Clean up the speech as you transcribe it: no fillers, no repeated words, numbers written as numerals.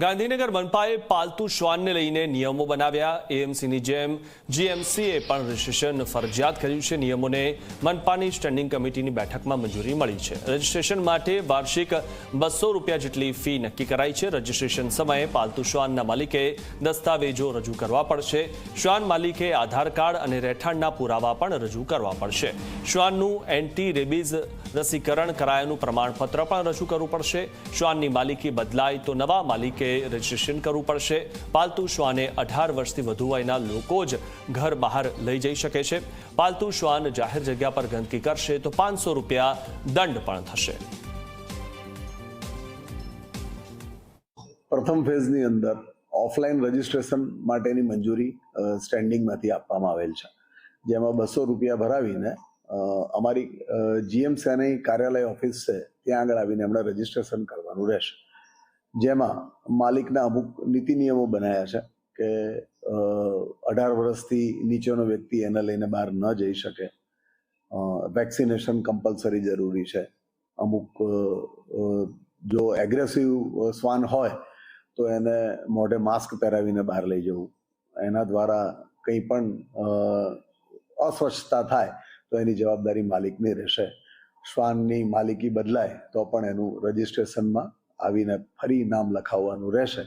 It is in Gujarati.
ગાંધીનગર મનપાએ પાલતુ શ્વાનને લઈને નિયમો બનાવ્યા। એએમસીની જેમ જીએમસીએ પણ રજીસ્ટ્રેશન ફરજિયાત કર્યું છે। નિયમોને મનપાની સ્ટેન્ડિંગ કમિટીની બેઠકમાં મંજૂરી મળી છે। રજીસ્ટ્રેશન માટે વાર્ષિક ₹200 જેટલી ફી નક્કી કરાઈ છે। રજીસ્ટ્રેશન સમયે પાલતુ શ્વાનના માલિકે દસ્તાવેજો રજૂ કરવા પડશે। શ્વાન માલિકે આધાર કાર્ડ અને રહેઠાણના પુરાવા પણ રજૂ કરવા પડશે। શ્વાનનું એન્ટી રેબીઝ રસીકરણ કરાયાનું પ્રમાણપત્ર પણ રજૂ કરવું પડશે। શ્વાનની માલિકી બદલાય તો નવા માલિકે રજીસ્ટ્રેશન કરવું પડશે। પાલતુ શ્વાને 18 વર્ષથી વધુ વયના લોકો જ ઘર બહાર લઈ જઈ શકે છે। પાલતુ શ્વાન જાહેર જગ્યા પર ગંદકી કરશે તો ₹500 દંડ પણ થશે। પ્રથમ ફેઝની અંદર ઓફલાઈન રજીસ્ટ્રેશન માટેની મંજૂરી સ્ટેન્ડિંગમાંથી આપવામાં આવેલ છે, જેમાં ₹200 ભરાવીને અમારી જીએમસીની કાર્યાલય ઓફિસ છે ત્યાં આગળ આવીને એમણે રજીસ્ટ્રેશન કરવાનું રહેશે। જેમાં માલિકના અમુક નીતિ નિયમો બનાવ્યા છે કે 18 વર્ષથી નીચેનો વ્યક્તિ એને લઈને બહાર ન જઈ શકે। વેક્સિનેશન કમ્પલસરી જરૂરી છે। અમુક જો એગ્રેસિવ શ્વાન હોય તો એને મોઢે માસ્ક પહેરાવીને બહાર લઈ જવું। એના દ્વારા કંઈ પણ અસ્વચ્છતા થાય તો એની જવાબદારી માલિકની રહેશે। શ્વાનની માલિકી બદલાય તો પણ એનું રજીસ્ટ્રેશનમાં આવીને ફરી નામ લખાવવાનું રહેશે।